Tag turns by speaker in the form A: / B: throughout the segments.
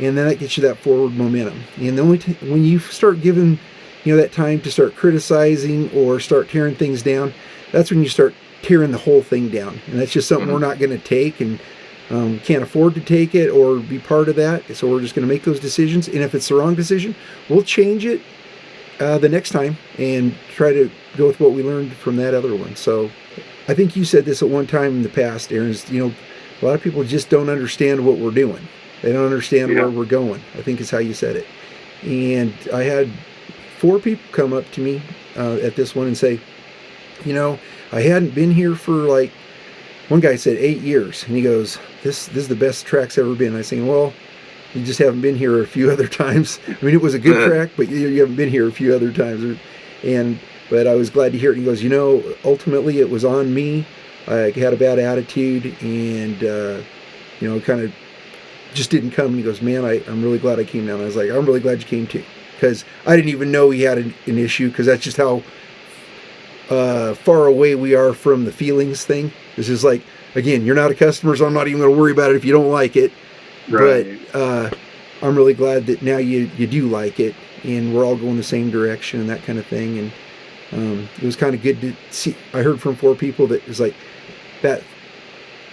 A: and then that gets you that forward momentum. And the only when you start giving, that time to start criticizing or start tearing things down, that's when you start tearing the whole thing down. And that's just something we're not going to take, and can't afford to take it or be part of that. So we're just going to make those decisions. And if it's the wrong decision, we'll change it the next time and try to go with what we learned from that other one. So I think you said this at one time in the past, Aaron, is, a lot of people just don't understand what we're doing. They don't understand where we're going, I think is how you said it. And I had 4 people come up to me at this one and say, I hadn't been here for one guy said 8 years. And he goes, this is the best track's ever been. I said, well, you just haven't been here a few other times. I mean, it was a good track, but you haven't been here a few other times. But I was glad to hear it. And he goes, ultimately it was on me. I had a bad attitude and, kind of just didn't come. And he goes, man, I'm really glad I came down. I was like, I'm really glad you came too. Because I didn't even know he had an issue, because that's just how far away we are from the feelings thing. This is like, again, you're not a customer, so I'm not even going to worry about it if you don't like it. Right. But I'm really glad that now you do like it, and we're all going the same direction and that kind of thing. And it was kind of good to see. I heard from 4 people that was like, that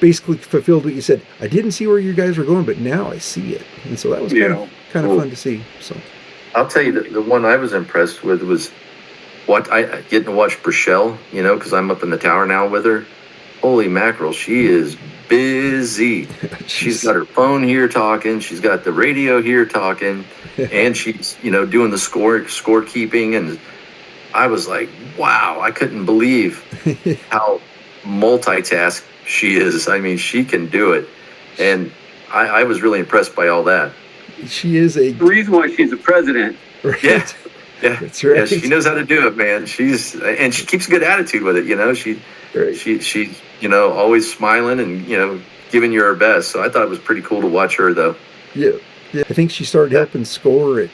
A: basically fulfilled what you said. I didn't see where you guys were going, but now I see it. And so that was kind of fun to see. So
B: I'll tell you, the one I was impressed with was I getting to watch Brichelle, because I'm up in the tower now with her. Holy mackerel, she is busy. She's got her phone here talking. She's got the radio here talking. And she's, doing the scorekeeping. And I was like, wow, I couldn't believe how multitask she is. I mean, she can do it. And I was really impressed by all that.
A: She is the
C: reason why she's the president.
A: Right.
B: Yeah.
A: That's right.
B: Yeah, she knows how to do it, man. And she keeps a good attitude with it, She's always smiling and, giving you her best. So I thought it was pretty cool to watch her, though.
A: Yeah. I think she started helping score it.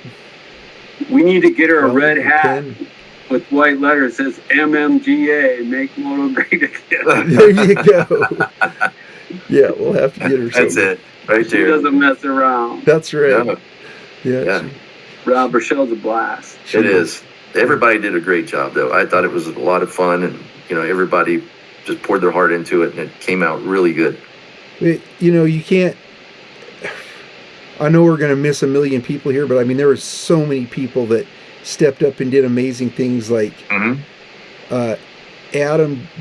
C: We need to get her a red hat with white letters that says MMGA, make Moto great again.
A: There you go. Yeah, we'll have to get her something.
B: That's it, right there.
C: She doesn't mess around.
A: That's right.
B: No.
A: Yeah.
C: Rob Rochelle's a blast.
B: It is. Everybody did a great job, though. I thought it was a lot of fun, and everybody just poured their heart into it, and it came out really good.
A: You can't. I know we're going to miss a million people here, but I mean, there were so many people that stepped up and did amazing things, like Adam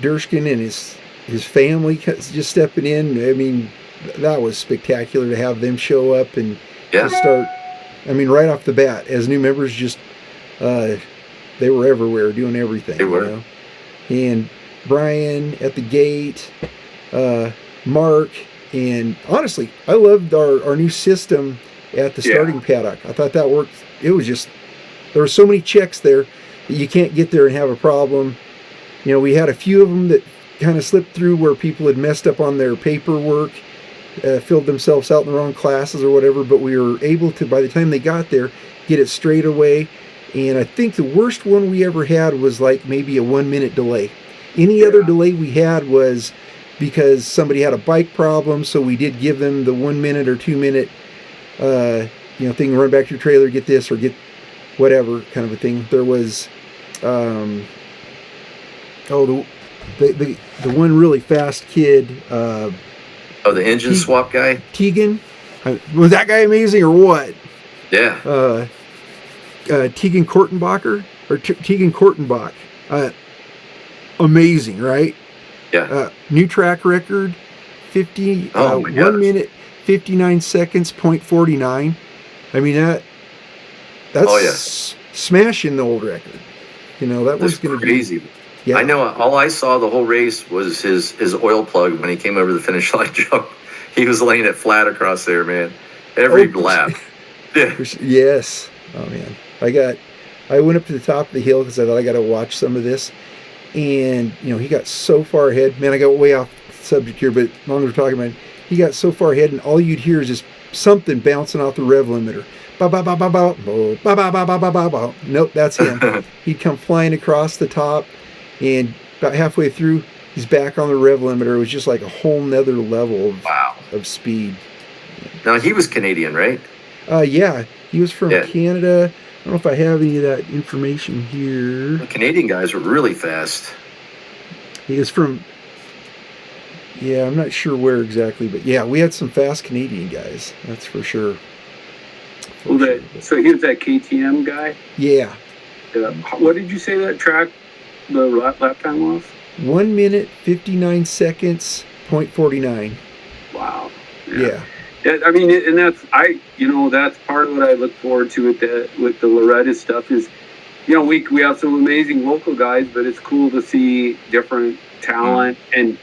A: Dershkin and his family just stepping in. I mean, that was spectacular to have them show up and to start. I mean, right off the bat, as new members, just they were everywhere doing everything.
B: They were.
A: And Brian at the gate, Mark, and honestly, I loved our new system at the starting paddock. I thought that worked. It was just, there were so many checks there that you can't get there and have a problem. We had a few of them that kind of slipped through where people had messed up on their paperwork, filled themselves out in the wrong classes or whatever, but we were able to, by the time they got there, get it straight away. And I think the worst one we ever had was like maybe a 1-minute delay. Any other delay we had was because somebody had a bike problem, so we did give them the 1 minute or 2 minute thing, run back to your trailer, get this or get whatever kind of a thing. There was the one really fast kid,
B: the engine swap guy?
A: Tegan. Was that guy amazing or what?
B: Yeah.
A: Tegan Kortenbacher, or Tegan Kortenbach. Amazing, right?
B: Yeah.
A: New track record, 1 minute, 59 seconds, 0.49. I mean, that's smashing the old record. That was going to be
B: crazy. Yeah. I know all I saw the whole race was his oil plug when he came over the finish line jump. He was laying it flat across there, man. Every lap. Yeah.
A: Yes. Oh, man. I went up to the top of the hill because I thought I got to watch some of this. And, he got so far ahead. Man, I got way off subject here, but as long as we're talking about it, he got so far ahead, and all you'd hear is just something bouncing off the rev limiter. Ba ba ba ba ba ba ba ba ba ba ba ba ba. Nope, that's him. He'd come flying across the top, and about halfway through, he's back on the rev limiter. It was just like a whole nother level of speed.
B: Now, he was Canadian, right?
A: Yeah, he was from
B: Yeah.
A: Canada. I don't know if I have any of that information here.
B: The Canadian guys were really fast.
A: He is from, yeah, I'm not sure where exactly, but yeah, we had some fast Canadian guys. That's for sure.
C: So he was that KTM guy?
A: Yeah.
C: What did you say that track, the lap time was?
A: 1 minute, 59 seconds, 0.49.
C: Wow.
A: Yeah.
C: I mean, and that's that's part of what I look forward to with the Loretta stuff is, we have some amazing local guys, but it's cool to see different talent and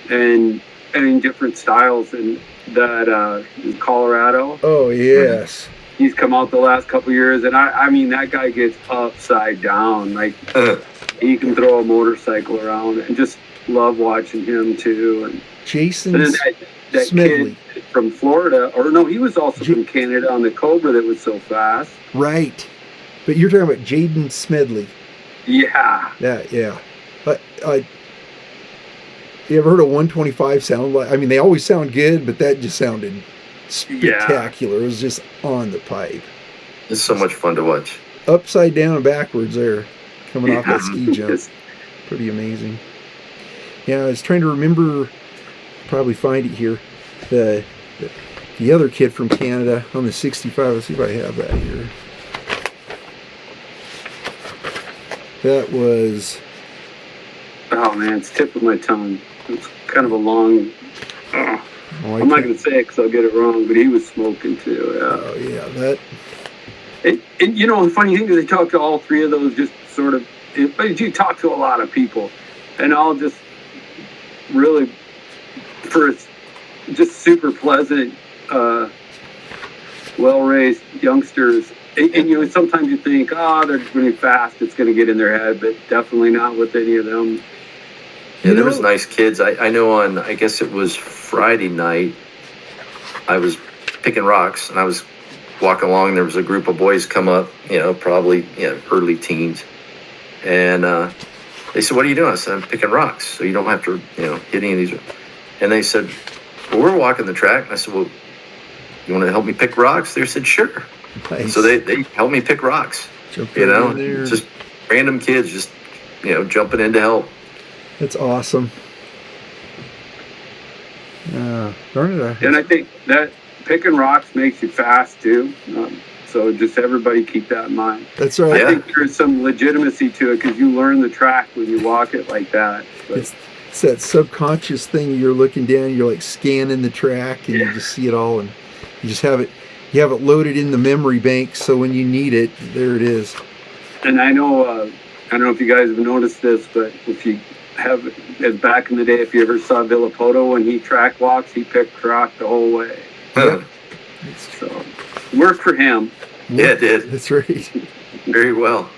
C: different styles. And that Colorado.
A: Oh yes.
C: He's come out the last couple of years, and I mean that guy gets upside down. Like he can throw a motorcycle around, and just love watching him too. And
A: Jason
C: then that
A: Smedley
C: kid from Florida, or no, he was also from Canada on the Cobra that was so fast.
A: Right, but you're talking about Jaden Smedley.
C: Yeah.
A: Yeah. You ever heard a 125 sound like? I mean, they always sound good, but that just sounded spectacular. It was just on the pipe.
B: It's so much fun to watch.
A: Upside down and backwards there, coming off that ski jump. Pretty amazing. Yeah, I was trying to remember, probably find it here, the other kid from Canada on the 65. Let's see if I have that here. That was...
C: Oh, man, it's tip of my tongue. It's kind of a long... I'm not going to say it because I'll get it wrong, but he was smoking too. Yeah.
A: Oh, yeah, that...
C: And the funny thing is, I talked to all three of those just sort of... You talk to a lot of people, and all just really, first, just super pleasant, well-raised youngsters. And sometimes you think, they're really fast, it's going to get in their head, but definitely not with any of them.
B: Yeah, there was nice kids. I know on, I guess it was Friday night, I was picking rocks, and I was walking along, and there was a group of boys come up, probably, early teens. And they said, "What are you doing?" I said, "I'm picking rocks, so you don't have to, hit any of these." And they said, "Well, we're walking the track." And I said, "Well, you want to help me pick rocks?" They said, "Sure."
A: Nice.
B: So they helped me pick rocks. Just random kids just, jumping in to help.
A: That's awesome. Darn it.
C: And I think that picking rocks makes you fast too. So just everybody keep that in mind.
A: That's right.
C: I think there's some legitimacy to it because you learn the track when you walk it like that. But
A: it's that subconscious thing. You're looking down, you're like scanning the track, and you just see it all, and you just have it. You have it loaded in the memory bank, so when you need it, there it is.
C: And I know, I don't know if you guys have noticed this, but if you have, back in the day, if you ever saw Villapoto when he track walks, he picked rock the whole way.
A: Yep.
C: So, worked for him.
B: Yeah, it did.
A: That's right.
B: Very well.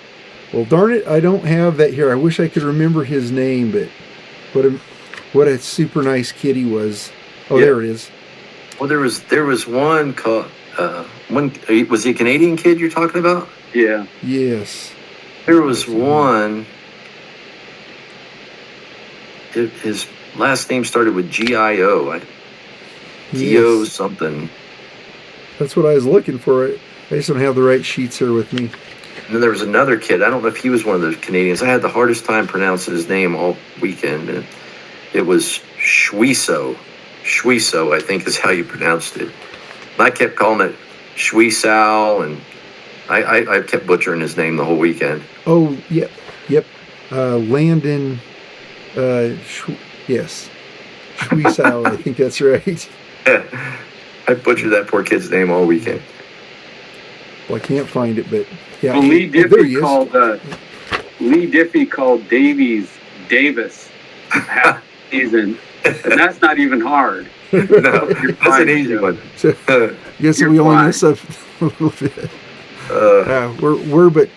A: Well, darn it, I don't have that here. I wish I could remember his name, but what a super nice kid he was. Oh, yeah. There it is.
B: Well, there was one called, was he a Canadian kid you're talking about?
C: Yeah.
A: Yes.
B: There was one. His last name started with G-I-O. Gio something.
A: That's what I was looking for. I just don't have the right sheets here with me.
B: And then there was another kid. I don't know if he was one of those Canadians. I had the hardest time pronouncing his name all weekend. And it was Schwiso. Schwiso, I think is how you pronounced it. And I kept calling it Schwisal, and I kept butchering his name the whole weekend.
A: Oh, yep. Landon, yes. Schwisal, I think that's right.
B: I butchered that poor kid's name all weekend.
A: Well, I can't find it, but yeah.
C: Well, Lee Diffie called Davies Davis half season, and that's not even hard.
B: No, that's an easy one.
A: So, I guess we only mess up a little bit. We're but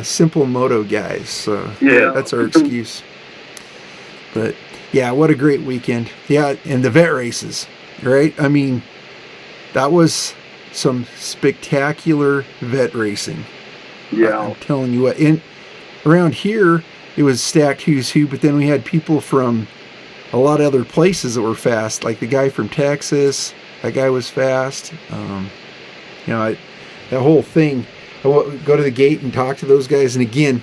A: simple moto guys, so
C: yeah,
A: that's our excuse. But yeah, what a great weekend. Yeah, and the vet races, right? I mean, that was some spectacular vet racing.
C: Yeah.
A: I'm telling you what. Around here, it was stacked who's who, but then we had people from a lot of other places that were fast, like the guy from Texas. That guy was fast. You know, that whole thing. Go to the gate and talk to those guys, and again,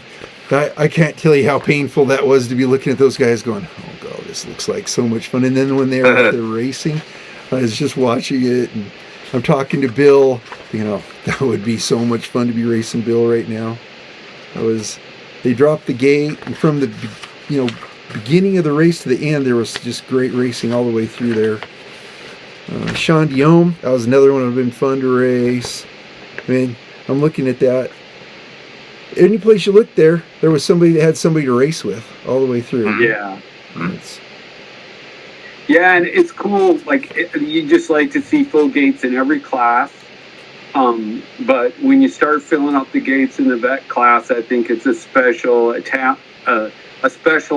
A: I can't tell you how painful that was to be looking at those guys going, oh god, this looks like so much fun. And then when they were out there racing, I was just watching it, and I'm talking to Bill. You know, that would be so much fun to be racing Bill right now. They dropped the gate, and from the beginning of the race to the end, there was just great racing all the way through there. Sean Diome, that was another one that would have been fun to race. I mean, I'm looking at that. Any place you look there was somebody that had somebody to race with all the way through.
C: Yeah. Yeah, and it's cool. Like, you just like to see full gates in every class. But when you start filling up the gates in the vet class, I think it's a special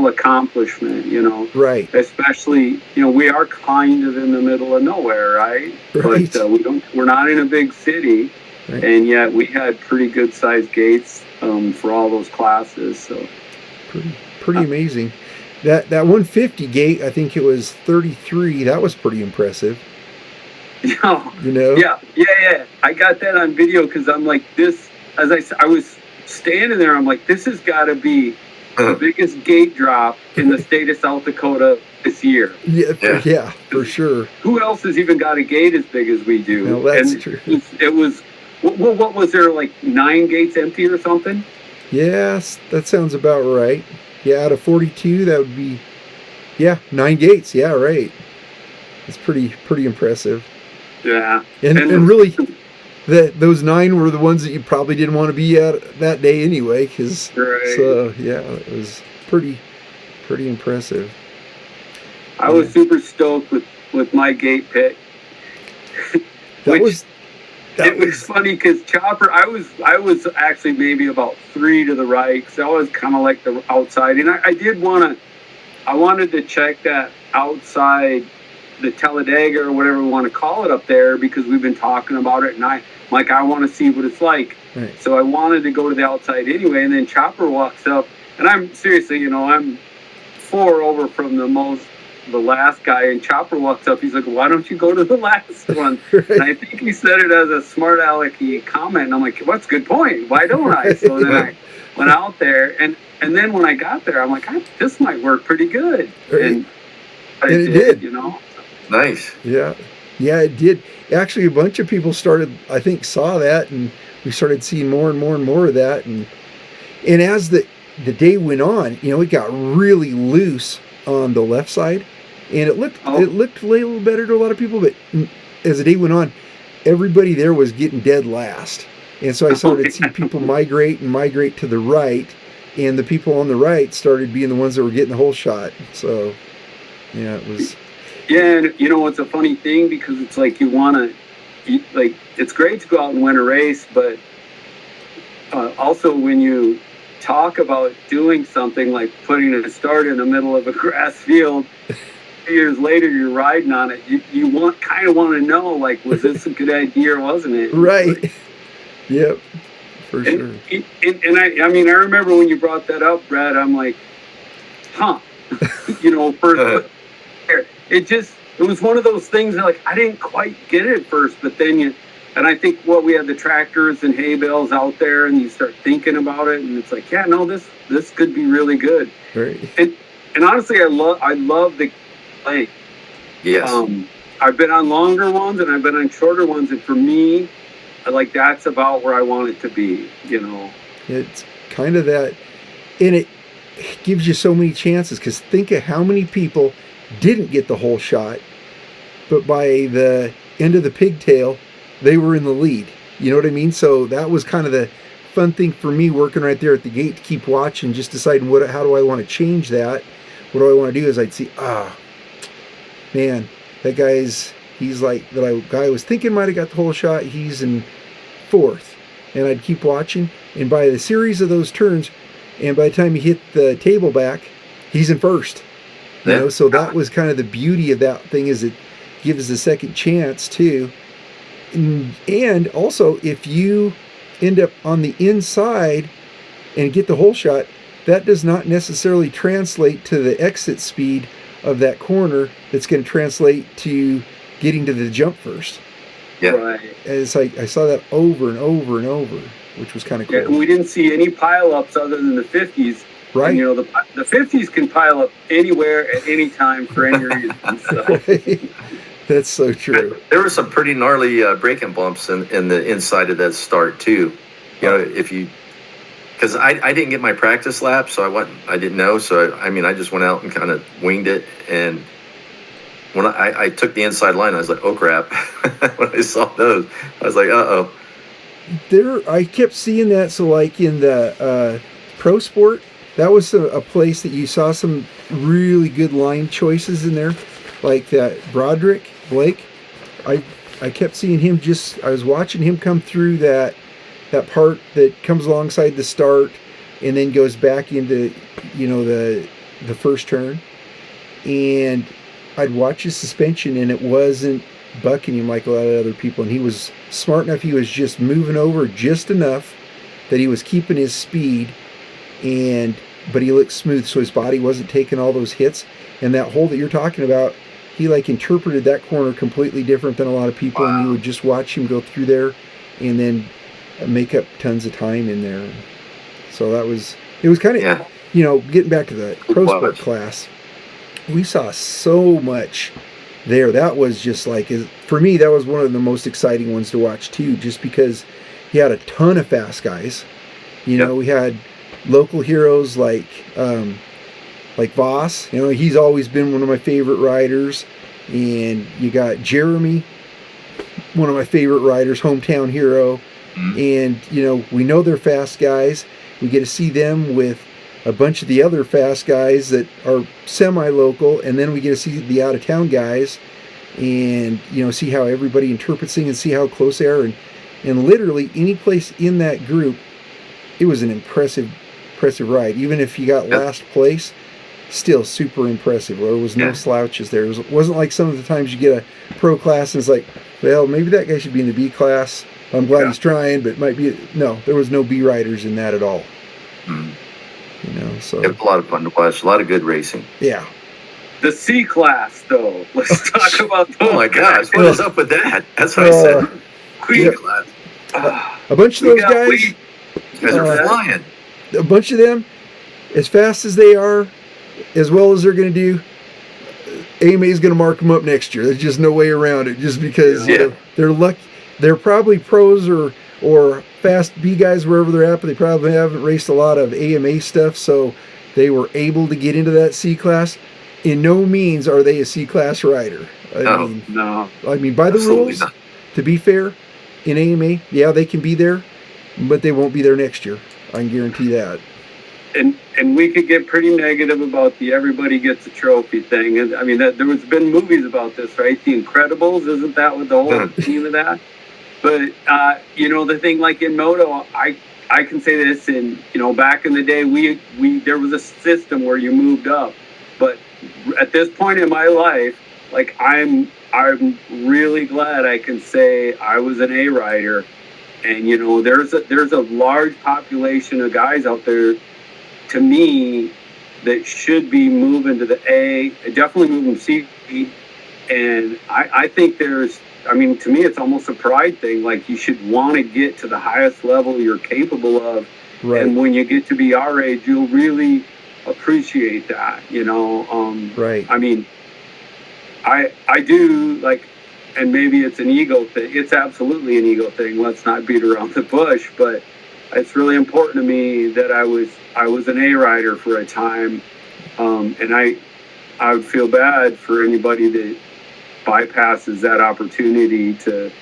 C: accomplishment, you know.
A: Right.
C: Especially, you know, we are kind of in the middle of nowhere, right?
A: Right.
C: But we're not in a big city, right. And yet we had pretty good sized gates for all those classes. So
A: pretty amazing. That 150 gate, I think it was 33. That was pretty impressive.
C: Yeah.
A: You know?
C: Yeah. I got that on video because I'm like this. As I said, I was standing there. I'm like, this has got to be the biggest gate drop in the state of South Dakota this year.
A: Yeah, for sure.
C: Who else has even got a gate as big as we do?
A: No, that's true.
C: It was. What was there, like 9 gates empty or something?
A: Yes, that sounds about right. Yeah, out of 42, that would be 9 gates. Yeah, right. It's pretty impressive.
C: Yeah,
A: and really, those 9 were the ones that you probably didn't want to be at that day anyway. Cause
C: right.
A: So yeah, it was pretty impressive.
C: I was super stoked with my gate pick. It was funny because Chopper, I was actually maybe about 3 to the right because I was kind of like the outside, and I wanted to check that outside, the Talladega or whatever we want to call it up there, because we've been talking about it, and I want to see what it's like.
A: Right.
C: So I wanted to go to the outside anyway, and then Chopper walks up, and I'm seriously, you know, I'm 4 over from the last guy, and Chopper walks up. He's like, why don't you go to the last one?
A: Right.
C: And I think he said it as a smart alecky comment, and I'm like, what's a good point? Why don't I? So then I went out there, and then when I got there, I'm like, this might work pretty good.
A: Right.
C: And
A: it did,
C: you know.
B: Nice.
A: Yeah, it did. Actually, a bunch of people saw that, and we started seeing more and more and more of that, and as the day went on, you know, it got really loose on the left side, and it looked a little better to a lot of people, but as the day went on, everybody there was getting dead last, and so I started to see people migrate to the right, and the people on the right started being the ones that were getting the whole shot. So yeah, it was.
C: Yeah, and you know, it's a funny thing because it's like it's great to go out and win a race, but also when you talk about doing something like putting a start in the middle of a grass field, years later you're riding on it, you kind of want to know, like, was this a good idea or wasn't it?
A: Right.
C: Like,
A: yep, for sure.
C: And I mean, I remember when you brought that up, Brad, I'm like, you know, first, it was one of those things that, like, I didn't quite get it at first, but then and I think we had the tractors and hay bales out there, and you start thinking about it, and it's like, yeah, no, this could be really good.
A: Right.
C: And honestly, I love the play.
B: Yes.
C: I've been on longer ones and I've been on shorter ones, and for me, like, that's about where I want it to be. You know,
A: it's kind of that, and it gives you so many chances, because think of how many people didn't get the whole shot, but by the end of the pigtail, they were in the lead. You know what I mean? So that was kind of the fun thing for me, working right there at the gate, to keep watching, just deciding how do I want to change that. What do I want to do is I'd see, man, that he's like, guy I was thinking might have got the whole shot, he's in 4th. And I'd keep watching, and by the series of those turns, and by the time he hit the table back, he's in 1st. You know, so that was kind of the beauty of that thing, is it gives a second chance too. And also, if you end up on the inside and get the whole shot, that does not necessarily translate to the exit speed of that corner. That's going to translate to getting to the jump first.
B: Yeah.
C: Right.
A: And it's like I saw that over and over and over, which was kind of cool.
C: Yeah, and we didn't see any pileups other than the 50s.
A: Right.
C: And, you know, the 50s can pile up anywhere at any time for any reason. So.
A: Right. That's so true.
B: There were some pretty gnarly braking bumps in the inside of that start too. You know, if you, because I didn't get my practice lap, so I didn't know. So I mean, I just went out and kind of winged it, and when I took the inside line, I was like, oh crap! When I saw those, I was like, uh-oh.
A: I kept seeing that. So like in the Pro Sport, that was a place that you saw some really good line choices in there, like that Blake. I kept seeing him I was watching him come through that part that comes alongside the start and then goes back into, you know, the first turn. And I'd watch his suspension and it wasn't bucking him like a lot of other people. And he was smart enough. He was just moving over just enough that he was keeping his speed, but he looked smooth. So his body wasn't taking all those hits. And that hole that you're talking about, he like interpreted that corner completely different than a lot of people. Wow. And you would just watch him go through there and then make up tons of time in there. So it was kind of, you know, getting back to the Pro Sport class, we saw so much there. That was just like, for me, that was one of the most exciting ones to watch too, just because he had a ton of fast guys. You know, we had local heroes like Voss. You know, he's always been one of my favorite riders. And you got Jeremy, one of my favorite riders, hometown hero. And, you know, we know they're fast guys. We get to see them with a bunch of the other fast guys that are semi-local, and then we get to see the out-of-town guys and, you know, see how everybody interprets things and see how close they are. And literally any place in that group, it was an impressive ride. Even if you got last place, still super impressive. There was no slouches there. It wasn't like some of the times you get a pro class and it's like, well, maybe that guy should be in the B class. I'm glad he's trying, but might be. No, there was no B riders in that at all. You know, so
B: it was a lot of fun to watch. A lot of good racing.
A: Yeah.
C: The C class, though. Let's talk about those.
B: Oh my gosh, what is up with that? That's what I said. Queen class.
A: A bunch of those guys.
B: You guys are flying.
A: A bunch of them, as fast as they are, as well as they're going to do, AMA is going to mark them up next year. There's just no way around it. Just because you know, they're lucky. They're probably pros or fast B guys wherever they're at, but they probably haven't raced a lot of AMA stuff, so they were able to get into that C class. In no means are they a C class rider. I mean, by the rules, to be fair, in AMA, they can be there, but they won't be there next year. I can guarantee that.
C: And we could get pretty negative about the everybody gets a trophy thing. And I mean, there's been movies about this, right? The Incredibles, isn't that what the whole theme of that? But, you know, the thing like in Moto, I can say this, and, you know, back in the day, there was a system where you moved up. But at this point in my life, like, I'm really glad I can say I was an A rider. And, you know, there's a large population of guys out there, to me, that should be moving to the A, definitely moving C. And I think to me, it's almost a pride thing. Like, you should want to get to the highest level you're capable of. Right. And when you get to be our age, you'll really appreciate that, you know?
A: Right.
C: I mean, I do, like, and maybe it's an ego thing. It's absolutely an ego thing. Let's not beat around the bush, but it's really important to me that I was an A rider for a time. And I would feel bad for anybody that bypasses that opportunity to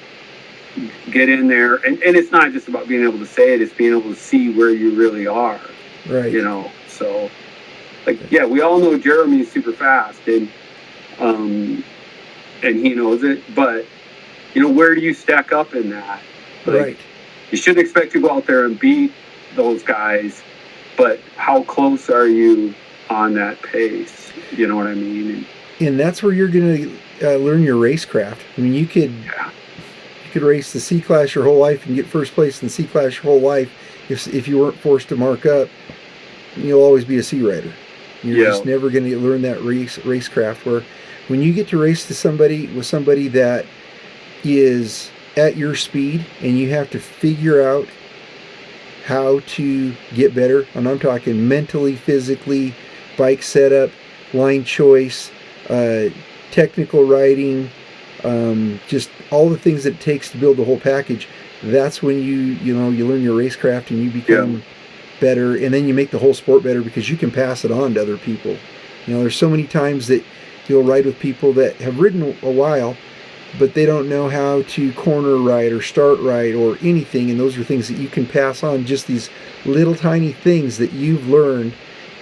C: get in there. And it's not just about being able to say it, it's being able to see where you really are.
A: Right.
C: You know, so like, we all know Jeremy's super fast and he knows it, but you know, where do you stack up in that? Like,
A: right.
C: You shouldn't expect to go out there and beat those guys, but how close are you on that pace? You know what I mean?
A: And that's where you're going to learn your racecraft. I mean, you could race the C class your whole life and get first place in the C class your whole life. If you weren't forced to mark up, you'll always be a C rider. You're just never going to learn that racecraft. Where when you get to race with somebody that is at your speed, and you have to figure out how to get better. And I'm talking mentally, physically, bike setup, line choice, technical riding, just all the things that it takes to build the whole package. That's when you learn your racecraft and you become better, and then you make the whole sport better because you can pass it on to other people. There's so many times that you'll ride with people that have ridden a while, but they don't know how to corner ride or start ride or anything, and those are things that you can pass on, just these little tiny things that you've learned,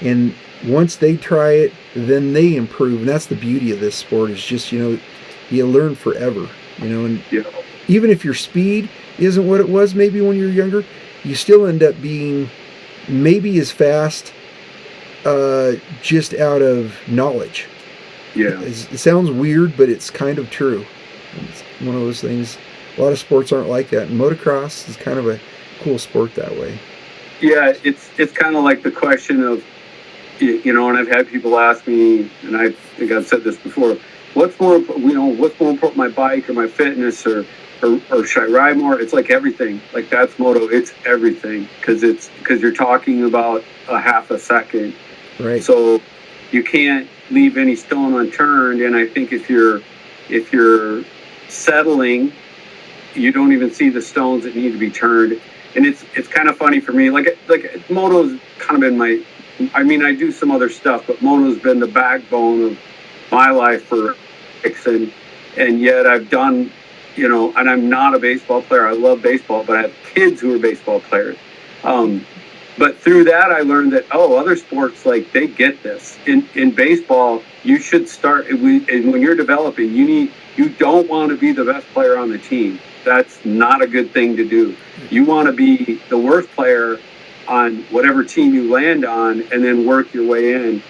A: and once they try it, then they improve. And that's the beauty of this sport, is just, you learn forever, and even if your speed isn't what it was maybe when you were younger, you still end up being maybe as fast, just out of knowledge. It sounds weird, but it's kind of true. It's one of those things. A lot of sports aren't like that, and motocross is kind of a cool sport that way.
C: Yeah, it's kind of like the question of, and I've had people ask me, and I think I've said this before, what's more important, my bike or my fitness, or should I ride more? It's like everything. Like, that's Moto. It's everything, because you're talking about a half a second.
A: Right.
C: So you can't leave any stone unturned. And I think if you're settling, you don't even see the stones that need to be turned. And it's kind of funny for me. Like Moto's kind of been I do some other stuff, but Moto's been the backbone of my life for and yet I've done, and I'm not a baseball player. I love baseball, but I have kids who are baseball players. But through that, I learned that, other sports, like, they get this. In baseball, you should start, and when you're developing, you don't want to be the best player on the team. That's not a good thing to do. You want to be the worst player on whatever team you land on, and then work your way in.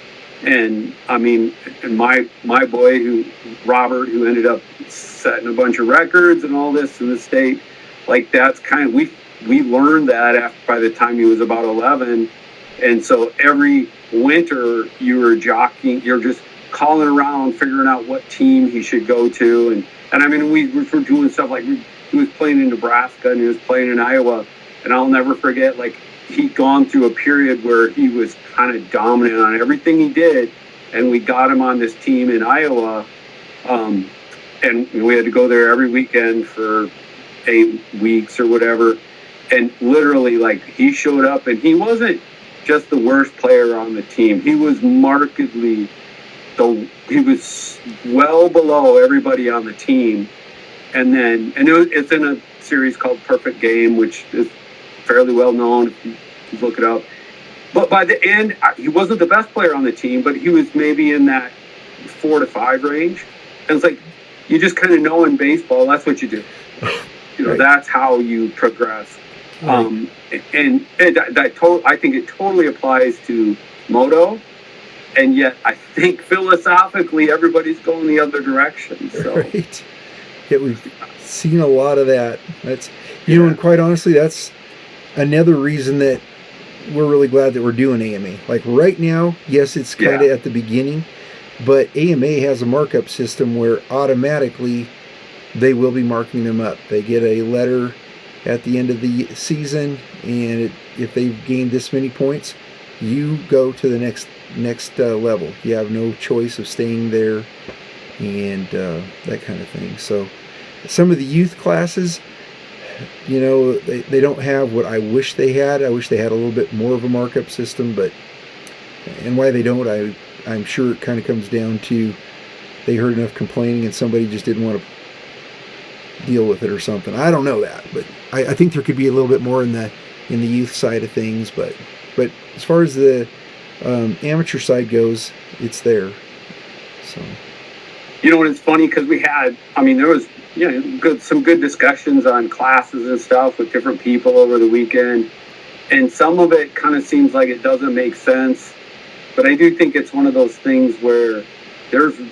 C: And I mean, and my boy, Robert, who ended up setting a bunch of records and all this in the state, like, that's kind of, we learned that by the time he was about 11. And so every winter you were jockeying, you're just calling around, figuring out what team he should go to. And I mean, we were doing stuff like, he was playing in Nebraska and he was playing in Iowa. And I'll never forget, like, he'd gone through a period where he was kind of dominant on everything he did. And we got him on this team in Iowa. And we had to go there every weekend for 8 weeks or whatever. And literally, like, he showed up, and he wasn't just the worst player on the team. He was markedly he was well below everybody on the team. And it's in a series called Perfect Game, which is fairly well known if you look it up. But by the end, he wasn't the best player on the team, but he was maybe in that 4 to 5 range. And it's like, you just kind of know in baseball, that's what you do.
A: Right.
C: That's how you progress.
A: Right.
C: I think it totally applies to Moto, and yet I think philosophically everybody's going the other direction. So.
A: Right. Yeah, we've seen a lot of that. That's and quite honestly, that's another reason that we're really glad that we're doing AMA. Like, right now, yes, it's kind of at the beginning, but AMA has a markup system where automatically they will be marking them up. They get a letter at the end of the season, and if they've gained this many points, you go to the next level. You have no choice of staying there, and that kind of thing. So some of the youth classes, they don't have what I wish they had. I wish they had a little bit more of a markup system, and why they don't, I'm sure it kind of comes down to they heard enough complaining and somebody just didn't want to deal with it or something. I don't know that, but I think there could be a little bit more in the youth side of things. But as far as the amateur side goes, it's there. So,
C: and it's funny because there was some good discussions on classes and stuff with different people over the weekend, and some of it kind of seems like it doesn't make sense. But I do think it's one of those things where the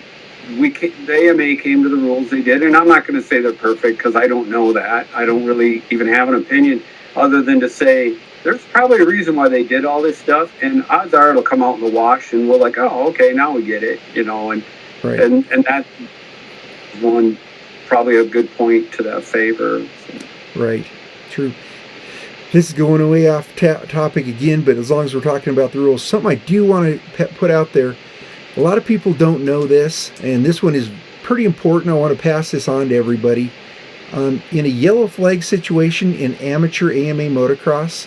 C: AMA came to the rules they did, and I'm not going to say they're perfect because I don't know that. I don't really even have an opinion other than to say there's probably a reason why they did all this stuff, and odds are it'll come out in the wash, and we're like, oh, okay, now we get it, and
A: right.
C: and that's one probably a good point to that favor. So.
A: Right. True. This is going way off topic again, but as long as we're talking about the rules, something I do want to put out there. A lot of people don't know this, and this one is pretty important. I want to pass this on to everybody. In a yellow flag situation in amateur AMA motocross,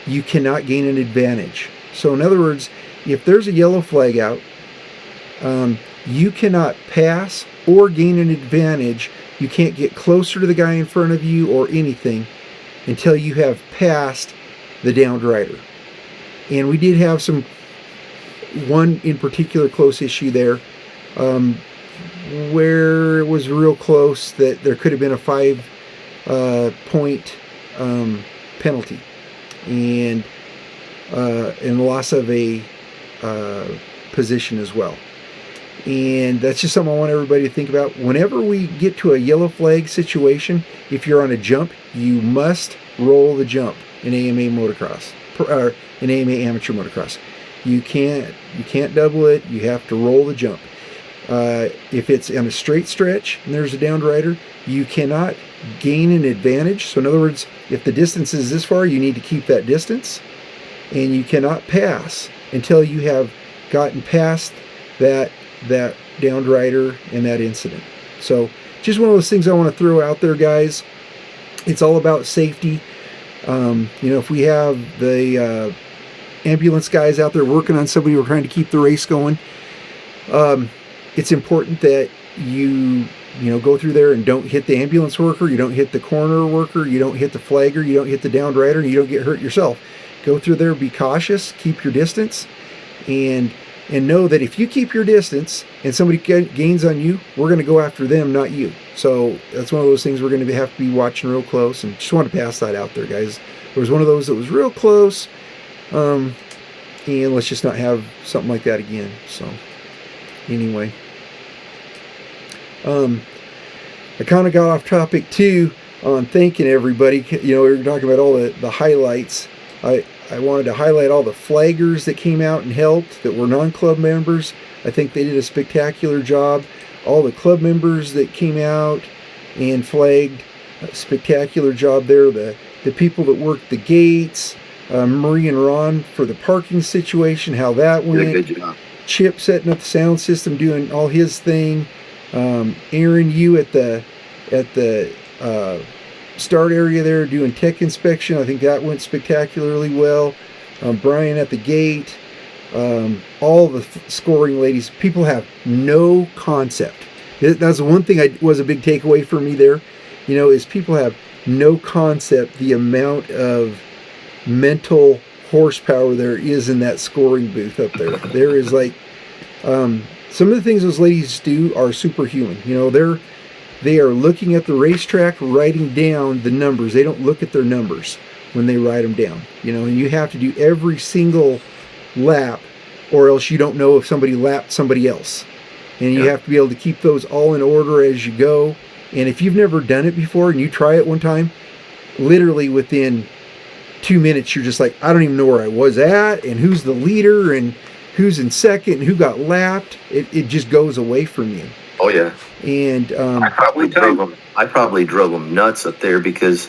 A: you cannot gain an advantage. So in other words, if there's a yellow flag out, you cannot pass or gain an advantage. You can't get closer to the guy in front of you or anything until you have passed the downed rider. And we did have one in particular close issue there, where it was real close that there could have been a 5-point penalty and loss of a position as well. And that's just something I want everybody to think about. Whenever we get to a yellow flag situation, if you're on a jump, you must roll the jump in AMA motocross, or in AMA amateur motocross. You can't double it. You have to roll the jump. If it's on a straight stretch and there's a downed rider, you cannot gain an advantage. So in other words, if the distance is this far, you need to keep that distance, and you cannot pass until you have gotten past that downed rider in that incident. So just one of those things I want to throw out there, guys. It's all about safety. If we have the ambulance guys out there working on somebody, we're trying to keep the race going. It's important that you go through there and don't hit the ambulance worker, you don't hit the corner worker, you don't hit the flagger, you don't hit the downed rider, and you don't get hurt yourself. Go through there, be cautious, keep your distance, and know that if you keep your distance and somebody gains on you, we're going to go after them, not you. So that's one of those things we're going to have to be watching real close, and just want to pass that out there, guys. There was one of those that was real close, and let's just not have something like that again. So anyway, I kind of got off topic too on thanking everybody. We were talking about all the highlights. I wanted to highlight all the flaggers that came out and helped that were non-club members. I think they did a spectacular job. All the club members that came out and flagged, a spectacular job there. The people that worked the gates, Marie and Ron for the parking situation, how that went.
B: Did a good job.
A: Chip setting up the sound system, doing all his thing. Aaron, you at the start area there doing tech inspection. I think that went spectacularly well. Brian at the gate. All the scoring ladies. People have no concept. That's the one thing was a big takeaway for me there. Is people have no concept the amount of mental horsepower there is in that scoring booth up there. There is some of the things those ladies do are superhuman. They are looking at the racetrack, writing down the numbers. They don't look at their numbers when they write them down. And you have to do every single lap, or else you don't know if somebody lapped somebody else. And you have to be able to keep those all in order as you go. And if you've never done it before and you try it one time, literally within 2 minutes, you're just like, I don't even know where I was at, and who's the leader, and who's in second, and who got lapped. It just goes away from you.
B: Oh yeah.
A: And
B: I probably drove them nuts up there because,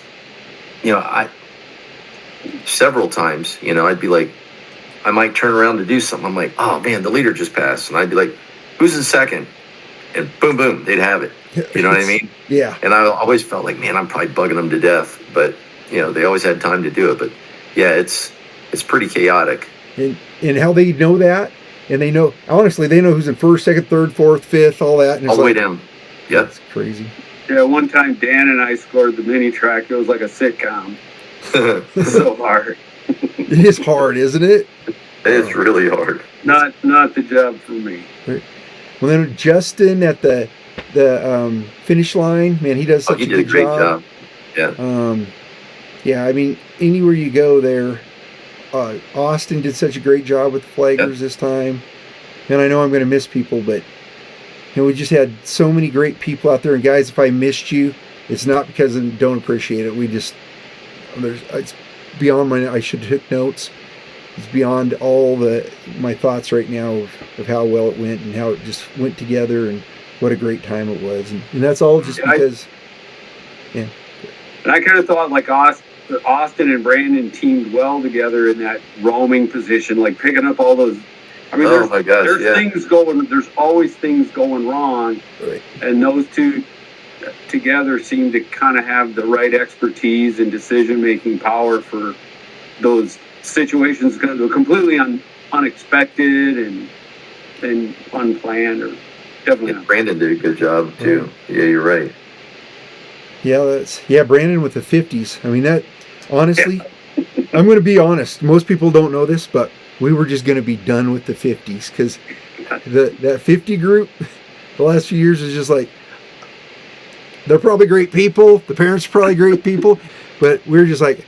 B: several times, I'd be like, I might turn around to do something. I'm like, oh man, the leader just passed, and I'd be like, who's in second? And boom, boom, they'd have it. You know what I mean?
A: Yeah.
B: And I always felt like, man, I'm probably bugging them to death, but they always had time to do it. But yeah, it's pretty chaotic.
A: And how they know that, and they know who's in first, second, third, fourth, fifth, all that. And
B: all the way down. Yeah.
A: That's crazy.
C: Yeah, one time Dan and I scored the mini track. It was like a sitcom. So hard.
A: It is hard, isn't it?
B: It's really hard.
C: Not the job for me.
A: Right. Well, then Justin at the finish line, man, he does such a good
B: great job. Yeah.
A: Yeah, I mean, anywhere you go there, Austin did such a great job with the flaggers this time. And I know I'm going to miss people, but we just had so many great people out there. And guys, if I missed you, it's not because I don't appreciate it. It's beyond I should have took notes. It's beyond all my thoughts right now of how well it went and how it just went together and what a great time it was. And that's all just because,
C: And I kind of thought like Austin and Brandon teamed well together in that roaming position, like picking up all those. I mean, there's things going. There's always things going wrong,
A: right.
C: And those two together seem to kind of have the right expertise and decision-making power for those situations because they're completely unexpected and unplanned. Or definitely,
B: Brandon did a good job too. Yeah, you're right.
A: Yeah, Brandon with the 50s. I mean, that honestly, I'm going to be honest. Most people don't know this, but we were just going to be done with the 50s because that 50 group, the last few years is just like, they're probably great people. The parents are probably great people, but we're just like,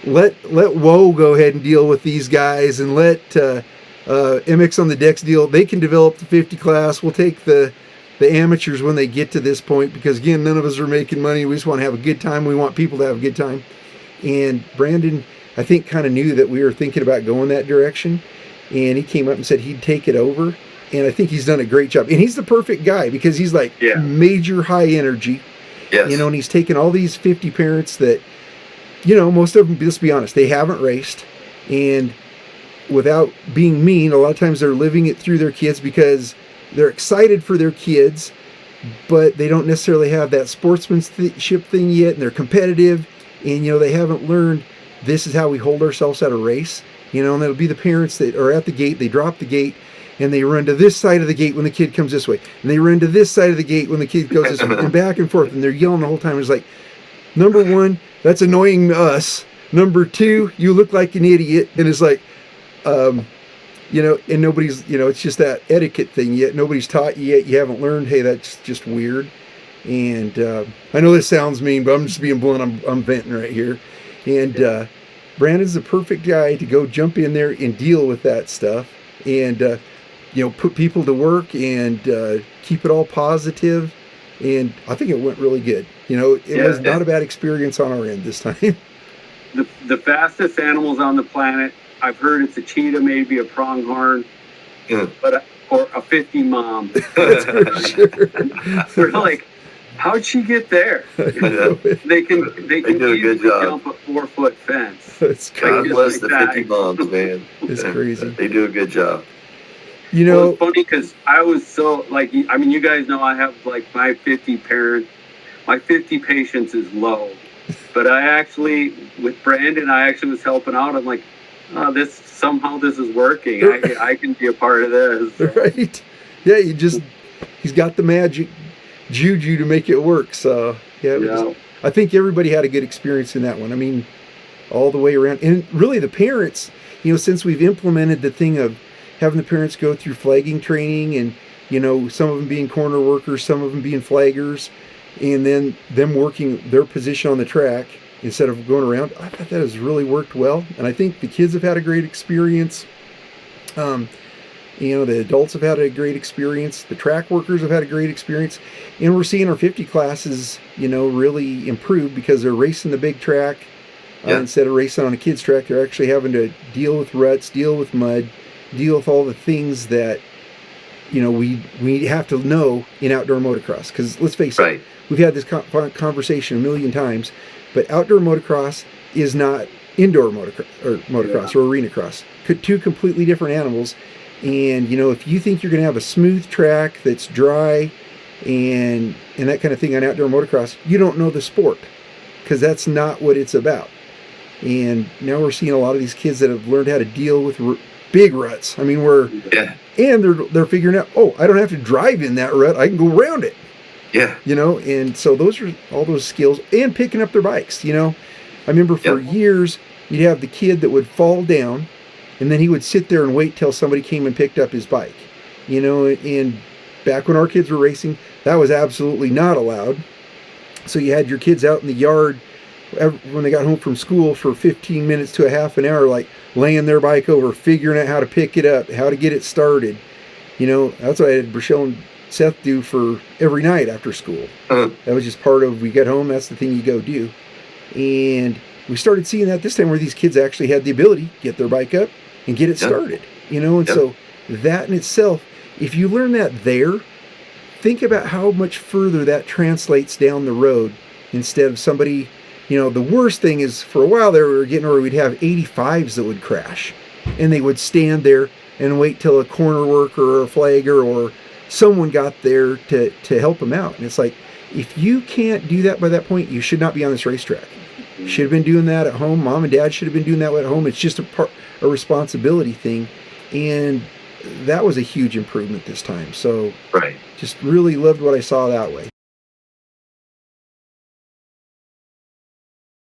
A: let Woe go ahead and deal with these guys, and let MX on the Decks deal. They can develop the 50 class. We'll take the amateurs when they get to this point, because again, none of us are making money. We just want to have a good time. We want people to have a good time. And Brandon, I think, kind of knew that we were thinking about going that direction, and he came up and said he'd take it over. And I think he's done a great job. And he's the perfect guy because he's like major high energy.
B: Yes.
A: You know, and he's taken all these 50 parents that, you know, most of them, let's be honest, they haven't raced. And without being mean, a lot of times they're living it through their kids because they're excited for their kids, but they don't necessarily have that sportsmanship thing yet, and they're competitive, and, you know, they haven't learned this is how we hold ourselves at a race. You know, and it'll be the parents that are at the gate, they drop the gate, and they run to this side of the gate when the kid comes this way, and they run to this side of the gate when the kid goes this way, and back and forth, and they're yelling the whole time. It's like, number one, that's annoying to us. Number two, you look like an idiot, and it's like, you know, and nobody's, you know, it's just that etiquette thing yet. Nobody's taught you yet. You haven't learned, hey, that's just weird. And I know this sounds mean, but I'm just being blunt. I'm venting right here. And Brandon's the perfect guy to go jump in there and deal with that stuff, and you know, put people to work and keep it all positive. And I think it went really good. You know, it was not a bad experience on our end this time.
C: The fastest animals on the planet. I've heard it's a cheetah, maybe a pronghorn, or a 50 mom.
A: That's for sure.
C: We're like, how'd she get there? They can
B: do a good job.
C: Jump a 4-foot fence.
A: That's
B: God
A: crazy.
B: bless the 50 moms, man.
A: It's crazy.
B: They do a good job.
A: You know,
C: well, it's funny because I was so like, I mean, you guys know I have like my 50 patience is low, but I actually, with Brandon, I actually was helping out. I'm like, oh, this is working. I can be a part of this.
A: Right? Yeah, he's got the magic juju to make it work. So yeah. I think everybody had a good experience in that one. I mean, all the way around, and really the parents, you know, since we've implemented the thing of having the parents go through flagging training, and, you know, some of them being corner workers, some of them being flaggers, and then them working their position on the track instead of going around. I thought that has really worked well, and I think the kids have had a great experience. You know, the adults have had a great experience. The track workers have had a great experience, and we're seeing our 50 classes, you know, really improve because they're racing the big track instead of racing on a kid's track. They're actually having to deal with ruts, deal with mud, deal with all the things that, you know, we have to know in outdoor motocross. Because let's face it, we've had this conversation a million times, but outdoor motocross is not indoor motocross or arena cross. Two completely different animals. And, you know, if you think you're going to have a smooth track that's dry and that kind of thing on outdoor motocross, you don't know the sport, because that's not what it's about. And now we're seeing a lot of these kids that have learned how to deal with big ruts. I mean, and they're figuring out, oh, I don't have to drive in that rut. I can go around it.
B: Yeah.
A: You know, and so those are all those skills, and picking up their bikes. You know, I remember for years, you'd have the kid that would fall down, and then he would sit there and wait till somebody came and picked up his bike. You know, and back when our kids were racing, that was absolutely not allowed. So you had your kids out in the yard when they got home from school for 15 minutes to a half an hour, like laying their bike over, figuring out how to pick it up, how to get it started. You know, that's what I had Brachelle and Seth do for every night after school. That was just part of, we get home, that's the thing you go do. And we started seeing that this time, where these kids actually had the ability to get their bike up and get it started. You know, and so that in itself, if you learn that there think about how much further that translates down the road instead of somebody, the worst thing is for a while there we were getting where we'd have 85s that would crash and they would stand there and wait till a corner worker or a flagger or someone got there to help them out. And it's like, if you can't do that by that point, you should not be on this racetrack. You should have been doing that at home. Mom and dad should have been doing that at home. It's just a responsibility thing. And that was a huge improvement this time. So
B: right.
A: Just really loved what I saw that way.